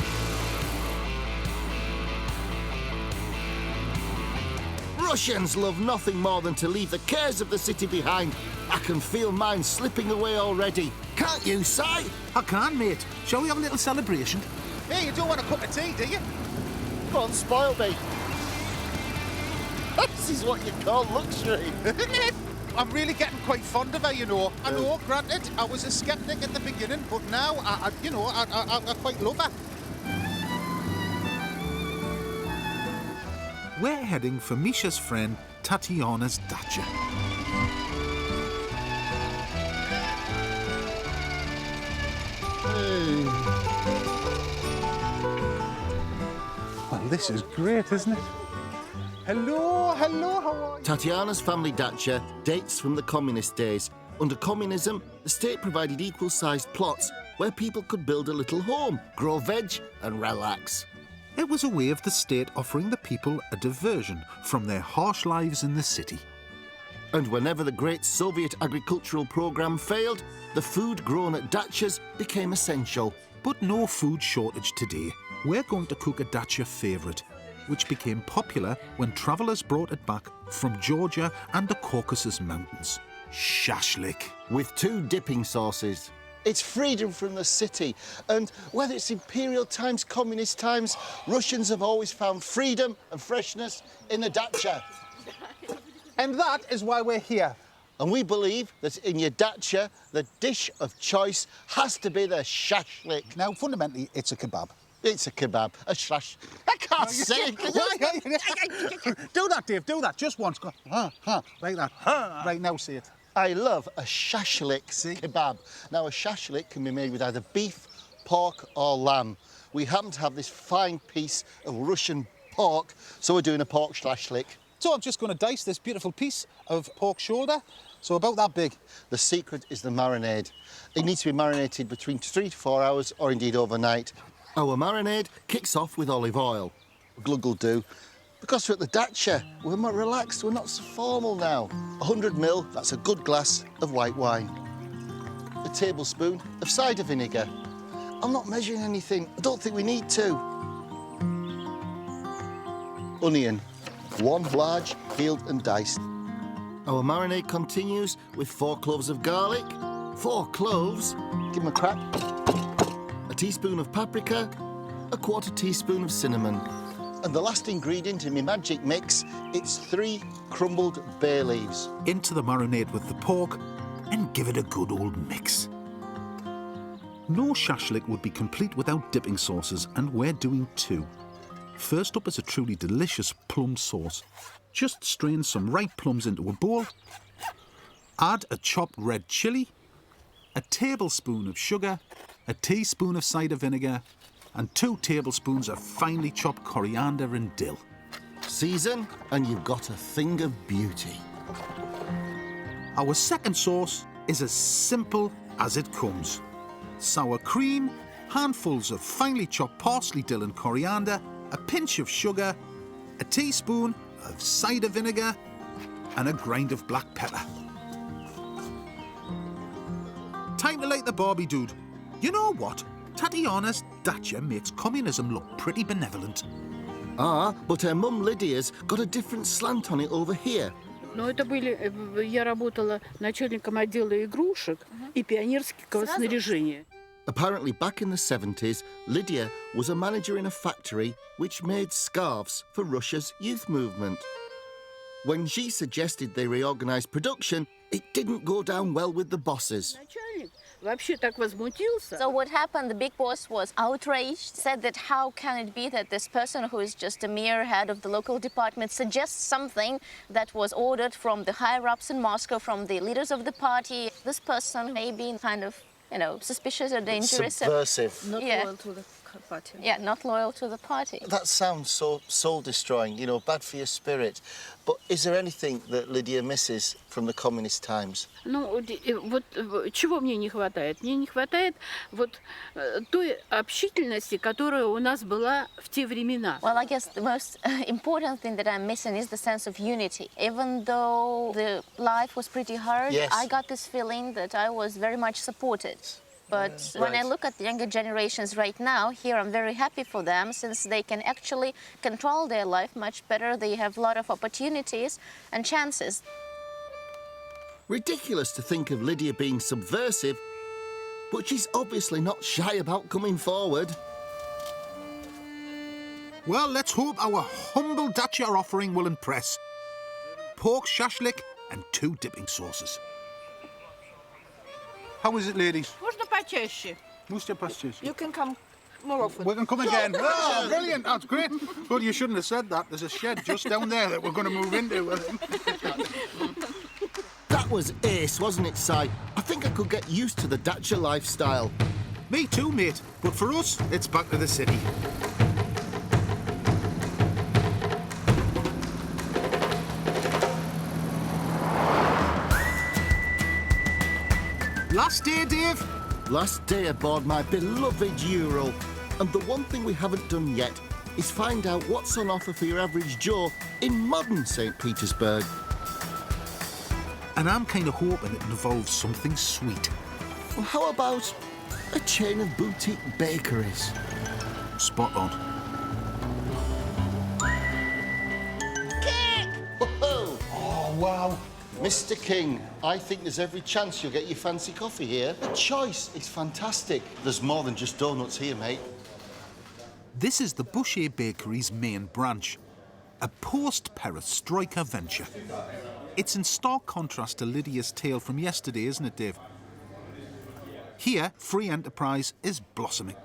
Russians love nothing more than to leave the cares of the city behind. I can feel mine slipping away already. Can't you, Si? I can, mate. Shall we have a little celebration? Hey, you don't want a cup of tea, do you? Go on, spoil me. This is what you call luxury. I'm really getting quite fond of her, you know. I know, granted, I was a sceptic at the beginning, but now, I quite love her. We're heading for Misha's friend Tatiana's dacha. Well, this is great, isn't it? Hello, how are you? Tatiana's family dacha dates from the communist days. Under communism, the state provided equal-sized plots where people could build a little home, grow veg and relax. It was a way of the state offering the people a diversion from their harsh lives in the city. And whenever the great Soviet agricultural program failed, the food grown at dachas became essential. But no food shortage today. We're going to cook a dacha favourite, which became popular when travellers brought it back from Georgia and the Caucasus Mountains. Shashlik. With 2 dipping sauces. It's freedom from the city. And whether it's imperial times, communist times, Russians have always found freedom and freshness in the dacha. And that is why we're here. And we believe that in your dacha, the dish of choice has to be the shashlik. Now, fundamentally, it's a kebab. It's a kebab, a shash. I can't say it. Do that, Dave, do that. Just once. Go, like that. Right, now say it. I love a shashlik kebab. Now, a shashlik can be made with either beef, pork or lamb. We happen to have this fine piece of Russian pork, so we're doing a pork shashlik. So I'm just going to dice this beautiful piece of pork shoulder, so about that big. The secret is the marinade. It needs to be marinated between 3 to 4 hours or indeed overnight. Our marinade kicks off with olive oil. A glug will do. Because we're at the dacha, we're more relaxed, we're not so formal now. 100 ml, that's a good glass of white wine. A tablespoon of cider vinegar. I'm not measuring anything, I don't think we need to. Onion, 1 large, peeled and diced. Our marinade continues with 4 cloves of garlic, 4 cloves, give them a crack, a teaspoon of paprika, a 1/4 teaspoon of cinnamon. And the last ingredient in my magic mix, it's 3 crumbled bay leaves. Into the marinade with the pork and give it a good old mix. No shashlik would be complete without dipping sauces, and we're doing 2. First up is a truly delicious plum sauce. Just strain some ripe plums into a bowl, add a chopped red chilli, a tablespoon of sugar, a teaspoon of cider vinegar, and 2 tablespoons of finely chopped coriander and dill. Season, and you've got a thing of beauty. Our second sauce is as simple as it comes. Sour cream, handfuls of finely chopped parsley, dill and coriander, a pinch of sugar, a teaspoon of cider vinegar, and a grind of black pepper. Time to light the Barbie dude. You know what? Tatiana's dacha makes communism look pretty benevolent. Ah, but her mum Lydia's got a different slant on it over here. Но это были... Я работала начальником отдела игрушек и пионерского снаряжения. Apparently, back in the 70s, Lydia was a manager in a factory which made scarves for Russia's youth movement. When she suggested they reorganize production, it didn't go down well with the bosses. So what happened, the big boss was outraged, said that how can it be that this person who is just a mere head of the local department suggests something that was ordered from the higher-ups in Moscow, from the leaders of the party. This person may be kind of, you know, suspicious or dangerous. Subversive. Not loyal to the party. Yeah, not loyal to the party. That sounds so soul-destroying, you know, bad for your spirit. But is there anything that Lydia misses from the communist times? Ну, вот чего мне не хватает? Мне не хватает вот той общительности, которая у нас была в те времена. Well, I guess the most important thing that I'm missing is the sense of unity. Even though the life was pretty hard, yes. I got this feeling that I was very much supported. But when I look at the younger generations right now, here I'm very happy for them since they can actually control their life much better. They have a lot of opportunities and chances. Ridiculous to think of Lydia being subversive, but she's obviously not shy about coming forward. Well, let's hope our humble dacha offering will impress. Pork shashlik and 2 dipping sauces. How is it, ladies? Можно почаще. You can come more often. We can come again. Oh, brilliant. That's great. Well, you shouldn't have said that. There's a shed just down there that we're going to move into. That was ace, wasn't it, Si? I think I could get used to the dacha lifestyle. Me too, mate. But for us, it's back to the city. Last day, Dave? Last day aboard my beloved Ural. And the one thing we haven't done yet is find out what's on offer for your average Joe in modern St. Petersburg. And I'm kind of hoping it involves something sweet. Well, how about a chain of boutique bakeries? Spot on. Whoa! Oh, wow. Mr. King, I think there's every chance you'll get your fancy coffee here. The choice is fantastic. There's more than just donuts here, mate. This is the Boucher Bakery's main branch, a post-perestroika venture. It's in stark contrast to Lydia's tale from yesterday, isn't it, Dave? Here, free enterprise is blossoming.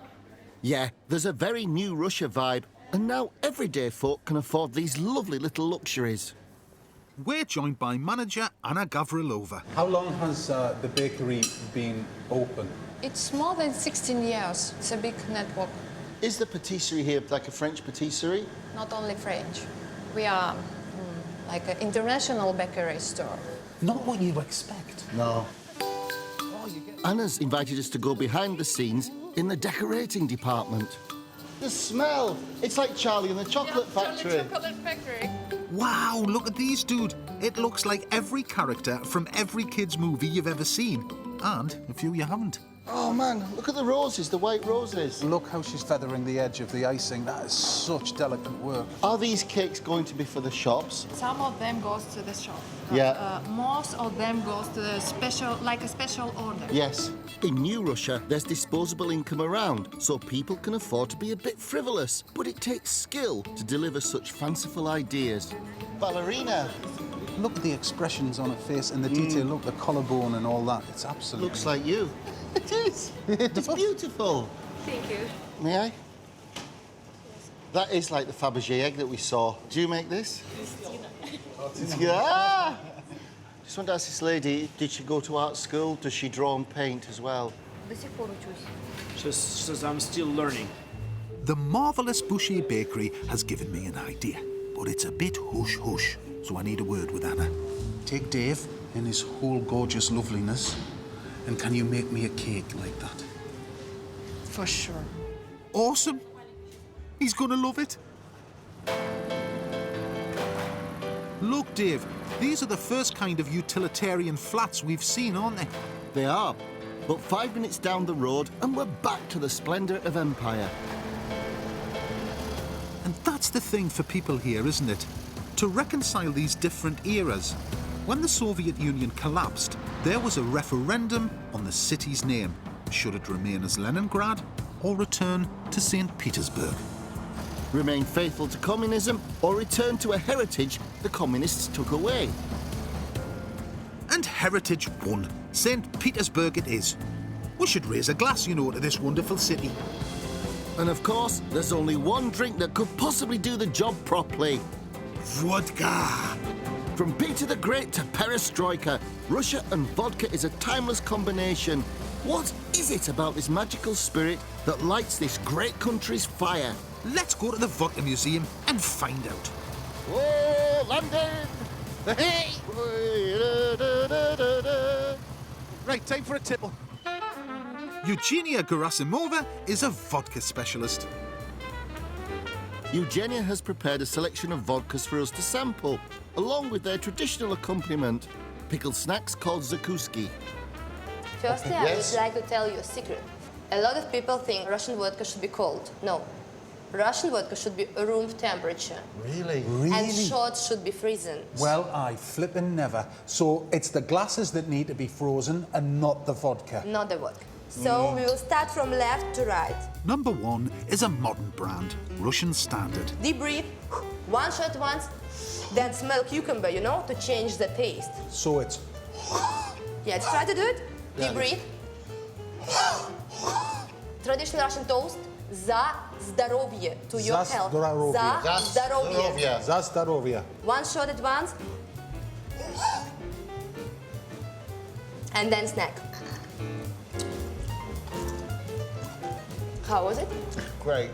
Yeah, there's a very new Russia vibe, and now everyday folk can afford these lovely little luxuries. We're joined by manager Anna Gavrilova. How long has the bakery been open? It's more than 16 years. It's a big network. Is the patisserie here like a French patisserie? Not only French. We are like an international bakery store. Not what you expect. No. Anna's invited us to go behind the scenes in the decorating department. The smell! It's like Charlie and the Chocolate Factory. Chocolate Factory. Wow, look at these, dude. It looks like every character from every kid's movie you've ever seen. And a few you haven't. Oh, man, look at the roses, the white roses. Look how she's feathering the edge of the icing. That is such delicate work. Are these cakes going to be for the shops? Some of them goes to the shop. Yeah. Most of them goes to the special, like a special order. Yes. In New Russia, there's disposable income around, so people can afford to be a bit frivolous. But it takes skill to deliver such fanciful ideas. Ballerina. Look at the expressions on her face and the detail. Look, the collarbone and all that. It's absolutely... Looks like you. It is. It's beautiful. Thank you. May I? That is like the Fabergé egg that we saw. Do you make this? Ah! Just want to ask this lady, did she go to art school? Does she draw and paint as well? Just says I'm still learning. The marvellous Boucher Bakery has given me an idea, but it's a bit hush-hush, so I need a word with Anna. Take Dave in his whole gorgeous loveliness, and can you make me a cake like that? For sure. Awesome. He's gonna love it. Look, Dave, these are the first kind of utilitarian flats we've seen, aren't they? They are. But 5 minutes down the road, and we're back to the splendour of empire. And that's the thing for people here, isn't it? To reconcile these different eras, when the Soviet Union collapsed, there was a referendum on the city's name. Should it remain as Leningrad or return to St. Petersburg? Remain faithful to communism or return to a heritage the communists took away? And heritage won. St. Petersburg it is. We should raise a glass, you know, to this wonderful city. And of course, there's only one drink that could possibly do the job properly. Vodka. From Peter the Great to Perestroika, Russia and vodka is a timeless combination. What is it about this magical spirit that lights this great country's fire? Let's go to the Vodka Museum and find out. Whoa, London! Hey! Right, time for a tipple. Eugenia Gerasimova is a vodka specialist. Eugenia has prepared a selection of vodkas for us to sample, along with their traditional accompaniment, pickled snacks called zakuski. Firstly, I would like to tell you a secret. A lot of people think Russian vodka should be cold. No. Russian vodka should be room temperature. Really? And shots should be frozen. Well, I flippin' never. So it's the glasses that need to be frozen and not the vodka. Not the vodka. So we will start from left to right. Number 1 is a modern brand, Russian standard. Deep breathe, one shot once, then smell cucumber, you know, to change the taste. So it's... Yeah, try to do it. Deep breathe. Traditional Russian toast. За здоровье, to your health. За здоровье. За здоровье. One shot at once. And then snack. How was it? Great.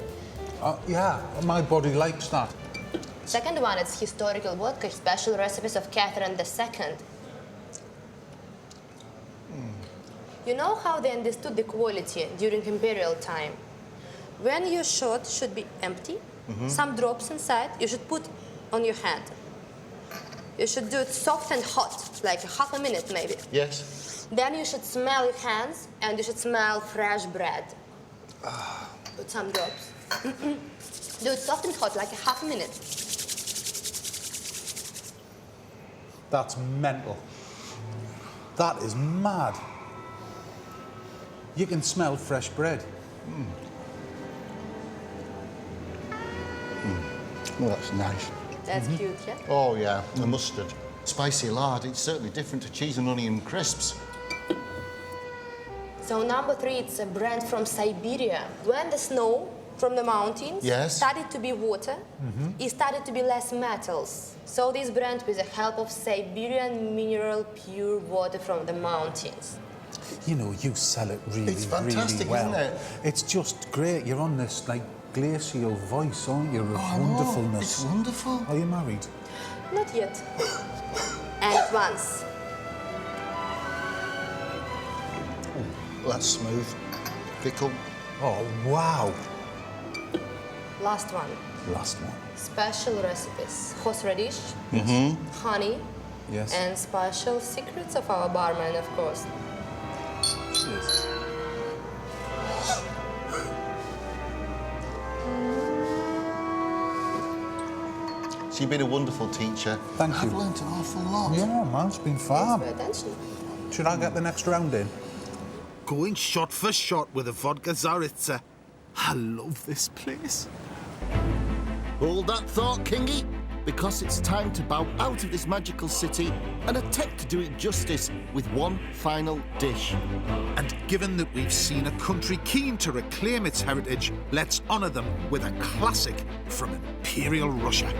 Yeah, my body likes that. Second one, it's historical vodka, special recipes of Catherine II. You know how they understood the quality during imperial time? When your shot should be empty, some drops inside, you should put on your hand. You should do it soft and hot, like half a minute maybe. Yes. Then you should smell your hands and you should smell fresh bread. Put some drops. Do it soft and hot, like a half a minute. That's mental. That is mad. You can smell fresh bread. Oh, that's nice. That's cute, yeah? Oh, yeah, the mustard. Spicy lard, it's certainly different to cheese and onion crisps. So number 3, it's a brand from Siberia. When the snow from the mountains started to be water, it started to be less metals. So this brand with the help of Siberian mineral pure water from the mountains. You know, you sell it really, It's fantastic, really well. isn't it? It's just great. You're on this, like, glacial voice, aren't you, of wonderfulness. It's wonderful. Are you married? Not yet. And once. That's smooth. Pickle. Oh, wow. Last one. Last one. Special recipes. Horseradish, honey, Yes. and special secrets of our barman, of course. Cheers. So you've been a wonderful teacher. Thank you. I've learnt an awful lot. Yeah, man, it's been fab. Pay attention. Should I get the next round in? Going shot for shot with a vodka Tsaritsa. I love this place. Hold that thought, Kingy, because it's time to bow out of this magical city and attempt to do it justice with one final dish. And given that we've seen a country keen to reclaim its heritage, let's honour them with a classic from Imperial Russia.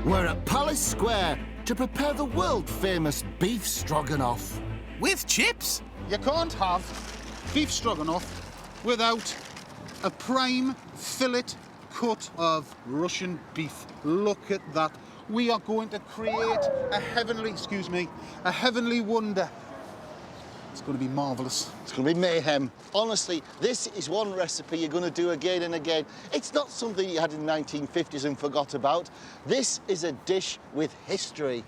We're at Palace Square to prepare the world-famous beef stroganoff. With chips? You can't have beef stroganoff without a prime fillet cut of Russian beef. Look at that. We are going to create a heavenly wonder. It's going to be marvellous. It's going to be mayhem. Honestly, this is one recipe you're going to do again and again. It's not something you had in the 1950s and forgot about. This is a dish with history.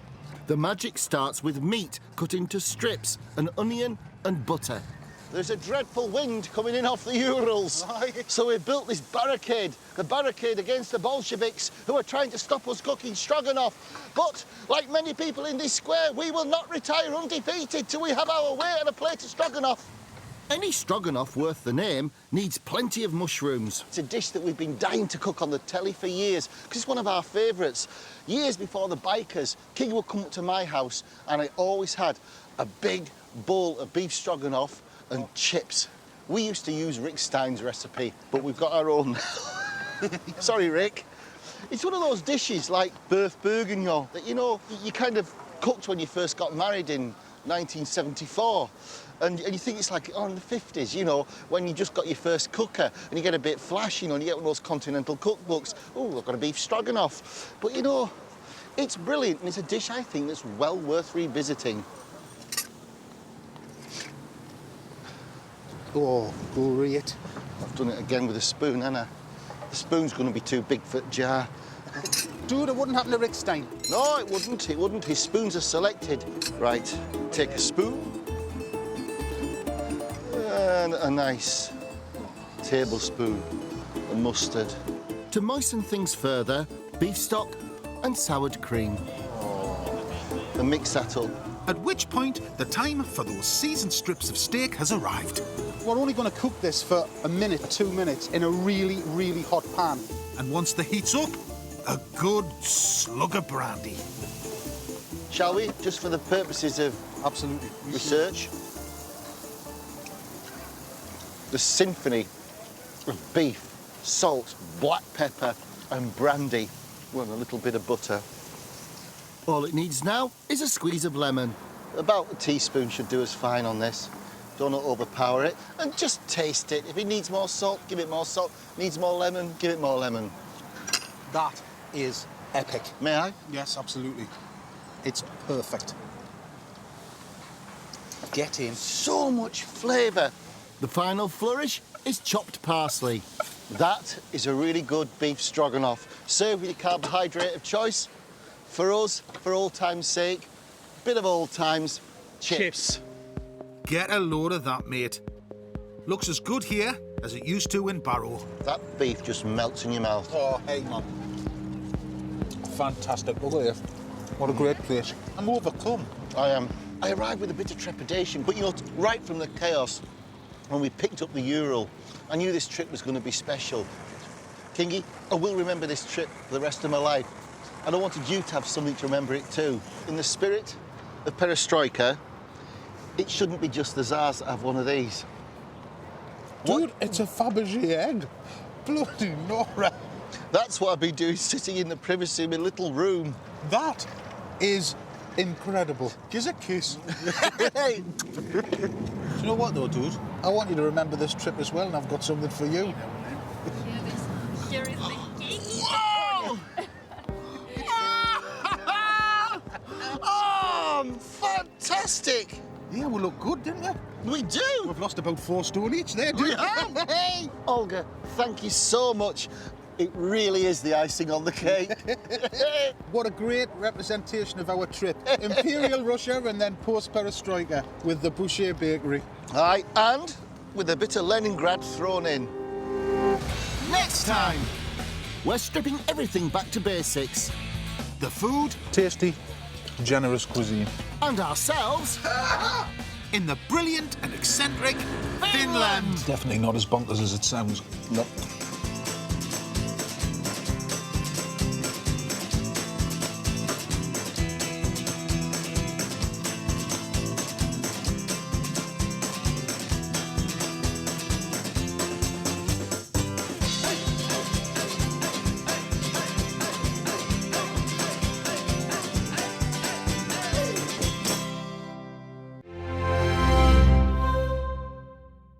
The magic starts with meat cut into strips, an onion and butter. there's a dreadful wind coming in off the Urals. So we built this barricade, the barricade against the Bolsheviks who are trying to stop us cooking stroganoff. But, like many people in this square, we will not retire undefeated till we have our way at a plate of stroganoff. Any stroganoff worth the name needs plenty of mushrooms. It's a dish that we've been dying to cook on the telly for years, because it's one of our favourites. Years before the bikers, King would come up to my house and I always had a big bowl of beef stroganoff and chips. We used to use Rick Stein's recipe, but we've got our own now. Sorry, Rick. It's one of those dishes like Beurre Bourguignon that, you know, you kind of cooked when you first got married in 1974. And you think it's like, in the 50s, you know, when you just got your first cooker and you get a bit flash, you know, and you get one of those continental cookbooks. Oh, I've got a beef stroganoff. But, you know, it's brilliant, and it's a dish, I think, that's well worth revisiting. Oh, great. I've done it again with a spoon, haven't I? The spoon's going to be too big for the jar. Dude, it wouldn't happen to Rick Stein. No, it wouldn't. It wouldn't. His spoons are selected. Right, take a spoon. And a nice tablespoon of mustard. To moisten things further, beef stock and soured cream. And mix that up. At which point, the time for those seasoned strips of steak has arrived. We're only going to cook this for a minute, 2 minutes, in a really, really hot pan. And once the heat's up, a good slug of brandy. Shall we? Just for the purposes of absolutely research. The symphony of beef, salt, black pepper and brandy. Well, a little bit of butter. All it needs now is a squeeze of lemon. About a teaspoon should do us fine on this. Don't overpower it. And just taste it. If it needs more salt, give it more salt. Needs more lemon, give it more lemon. That is epic. May I? Yes, absolutely. It's perfect. Get in. So much flavour. The final flourish is chopped parsley. That is a really good beef stroganoff. Served with your carbohydrate of choice. For us, for old time's sake, bit of old times, chips. Get a load of that, mate. Looks as good here as it used to in Barrow. That beef just melts in your mouth. Oh, hey, man. Fantastic. Look at this. What a great place. I'm overcome. I am. I arrived with a bit of trepidation, but, you know, right from the chaos, when we picked up the Ural, I knew this trip was going to be special. Kingy, I will remember this trip for the rest of my life. And I wanted you to have something to remember it too. In the spirit of perestroika, it shouldn't be just the Tsars that have one of these. Dude, it's a Fabergé egg. Bloody Nora. That's what I've been doing, sitting in the privacy of my little room. That is incredible. Give us a kiss. Hey. Do you know what, though, dude? I want you to remember this trip as well, and I've got something for you. Here is the cake. Whoa! Oh, fantastic! Yeah, we look good, didn't we? We do! We've lost about 4 stone each there, dude. We have! Hey! Olga, thank you so much. It really is the icing on the cake. What a great representation of our trip. Imperial Russia and then post-perestroika with the Boucher Bakery. Aye, and with a bit of Leningrad thrown in. Next time, we're stripping everything back to basics. The food, tasty, generous cuisine. And ourselves in the brilliant and eccentric Finland. Definitely not as bonkers as it sounds. No.